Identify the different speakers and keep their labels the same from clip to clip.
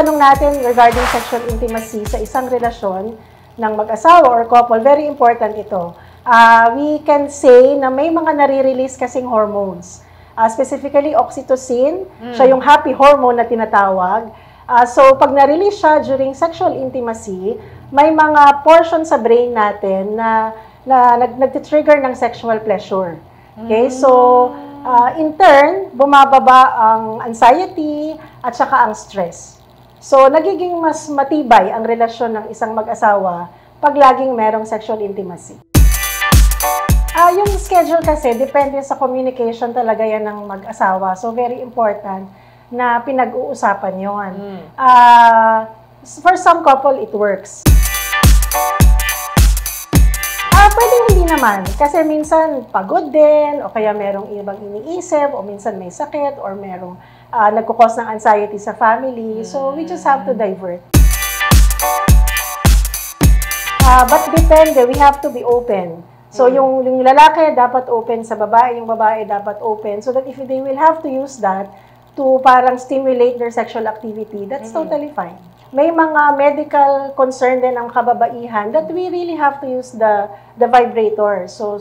Speaker 1: tanong natin regarding sexual intimacy sa isang relasyon ng mag-asawa or couple, very important ito. We can say na may mga nare-release kasing hormones. Specifically, oxytocin, siya yung happy hormone na tinatawag. So, pag na-release siya during sexual intimacy, may mga portion sa brain natin na nag-trigger ng sexual pleasure. Okay? So, in turn, bumababa ang anxiety at saka ang stress. So, nagiging mas matibay ang relasyon ng isang mag-asawa pag laging merong sexual intimacy. Yung schedule kasi, depende sa communication talaga yan ng mag-asawa. So, very important na pinag-uusapan yon. For some couple, it works. Pwedeng hindi naman. Kasi minsan pagod din, o kaya merong ibang iniisip, o minsan may sakit, or merong nagkukos ng anxiety sa family. So, we just have to divert. But depende, we have to be open. So, yung lalaki dapat open sa babae, yung babae dapat open. So that if they will have to use that to parang stimulate their sexual activity, that's totally fine. May mga medical concern din ang kababaihan that we really have to use the vibrator. So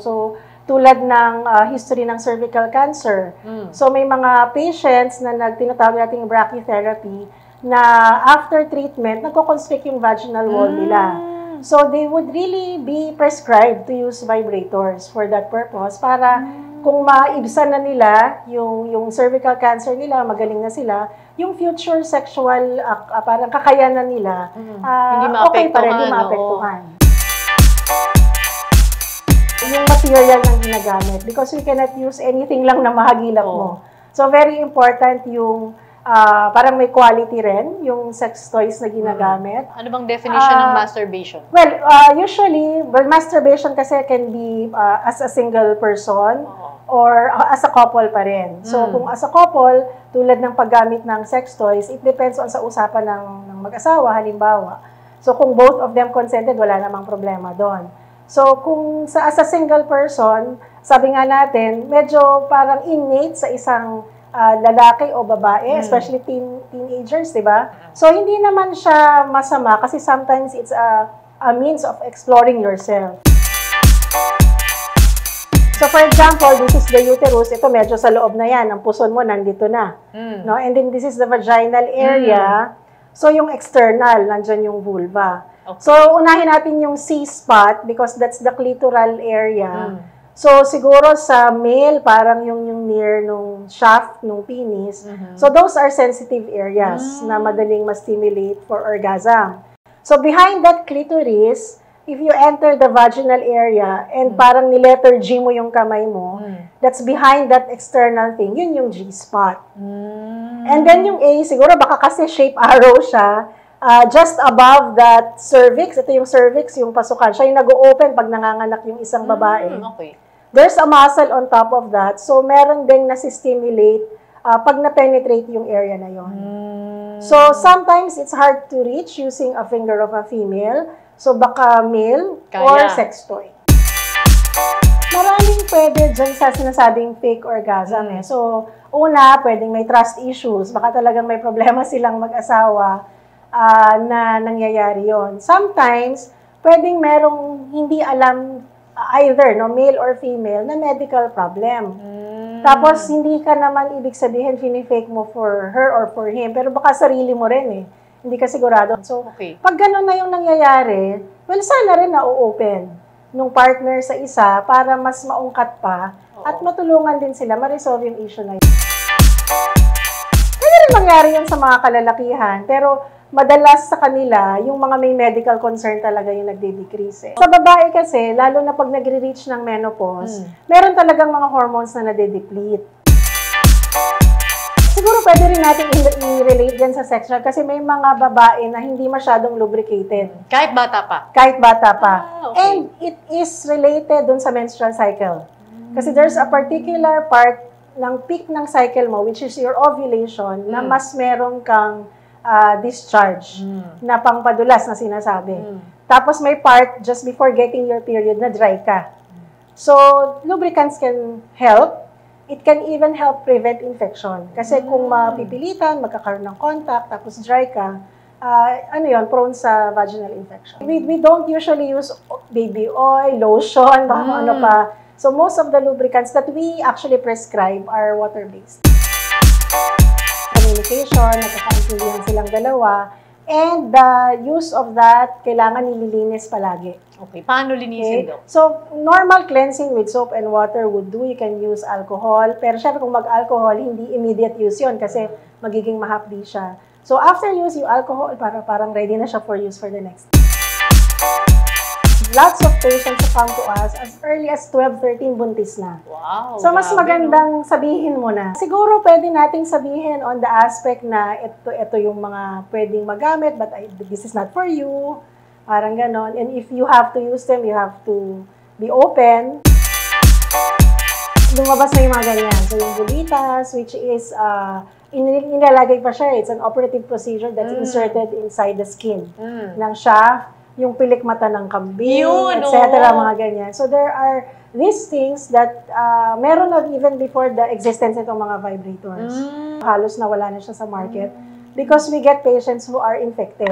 Speaker 1: tulad ng history ng cervical cancer. So may mga patients na tinatawag nating brachytherapy na after treatment, nagko-constrict yung vaginal wall nila. So they would really be prescribed to use vibrators for that purpose para kung maibsan na nila yung cervical cancer nila, magaling na sila, yung future sexual parang kakayanan nila, okay pa rin, hindi maapektuhan. Yung material ng ginagamit, because we cannot use anything lang na mahagilap mo. So very important yung parang may quality rin, yung sex toys na ginagamit.
Speaker 2: Ano bang definition ng masturbation?
Speaker 1: Well, usually, masturbation kasi can be as a single person or as a couple pa rin. So, kung as a couple, tulad ng paggamit ng sex toys, it depends on sa usapan ng mag-asawa, halimbawa. So, kung both of them consented, wala namang problema doon. So, kung as a single person, sabi nga natin, medyo parang innate sa isang lalaki o babae, especially teenagers, di ba? So, hindi naman siya masama kasi sometimes it's a means of exploring yourself. So, for example, this is the uterus. Ito medyo sa loob na yan. Ang puson mo, nandito na. No? And then, this is the vaginal area. So, yung external, nandyan yung vulva. Okay. So, unahin natin yung C-spot because that's the clitoral area. So, siguro sa male, parang yung near nung shaft, nung penis. So, those are sensitive areas na madaling ma-stimulate for orgasm. So, behind that clitoris, if you enter the vaginal area and parang ni-letter G mo yung kamay mo, that's behind that external thing, yun yung G-spot. And then yung A, siguro baka kasi shape arrow siya, just above that cervix, ito yung cervix, yung pasukan, siya yung nag-o-open pag nanganganak yung isang babae.
Speaker 2: Okay.
Speaker 1: There's a muscle on top of that. So, meron ding nasi-stimulate pag na-penetrate yung area na yon. So, sometimes it's hard to reach using a finger of a female. So, baka male or sex toy. Maraming pwede dyan sa sinasabing fake orgasm. So, una, pwedeng may trust issues. Baka talagang may problema silang mag-asawa na nangyayari yon. Sometimes, pwedeng merong hindi alam either male or female na medical problem. Tapos hindi ka naman ibig sabihin fini-fake mo for her or for him, pero baka sarili mo rin hindi ka sigurado. So, pag gano'n na yung nangyayari, well, sana rin na-open nung partner sa isa para mas maungkat pa at matulungan din sila ma-resolve yung issue na yun. Pwede rin mangyari yan sa mga kalalakihan, pero madalas sa kanila, yung mga may medical concern talaga yung nagde-decrease. Sa babae kasi, lalo na pag nagre-reach ng menopause, meron talagang mga hormones na nade-deplete. Siguro pwede rin natin i-relate yan sa sexual kasi may mga babae na hindi masyadong lubricated.
Speaker 2: Kahit bata pa?
Speaker 1: Kahit bata pa. And it is related dun sa menstrual cycle. Kasi there's a particular part ng peak ng cycle mo, which is your ovulation, na mas meron kang discharge na pangpadulas na sinasabi. Tapos may part just before getting your period na dry ka. So, lubricants can help. it can even help prevent infection. Kasi kung mapipilitan, magkakaroon ng contact, tapos dry ka, prone sa vaginal infection. We don't usually use baby oil, lotion, baka kung ano pa. So most of the lubricants that we actually prescribe are water-based. Communication, nagkakaintindihan silang dalawa, and the use of that, kailangan nililinis palagi.
Speaker 2: Okay, paano linisin, Dok?
Speaker 1: So, normal cleansing with soap and water would do. You can use alcohol. Pero syempre kung mag-alcohol, hindi immediate use yun kasi magiging mahapdi siya. So, after use yung alcohol, parang ready na siya for use for the next. Lots of patients who come to us as early as 12, 13 buntis na.
Speaker 2: Wow,
Speaker 1: So, mas
Speaker 2: grabe,
Speaker 1: magandang sabihin mo na. Siguro pwede nating sabihin on the aspect na ito yung mga pwedeng magamit, but this is not for you. Parang ganon. And if you have to use them, you have to be open. Lumabas na yung mga ganyan. So, yung bulitas, which is, inilalagay pa siya. It's an operative procedure that's inserted inside the skin ng shaft. Yung pilik mata ng kambing, etc. Mga ganyan. So, there are these things that meron na even before the existence itong mga vibrators. Halos nawala na siya sa market because we get patients who are infected.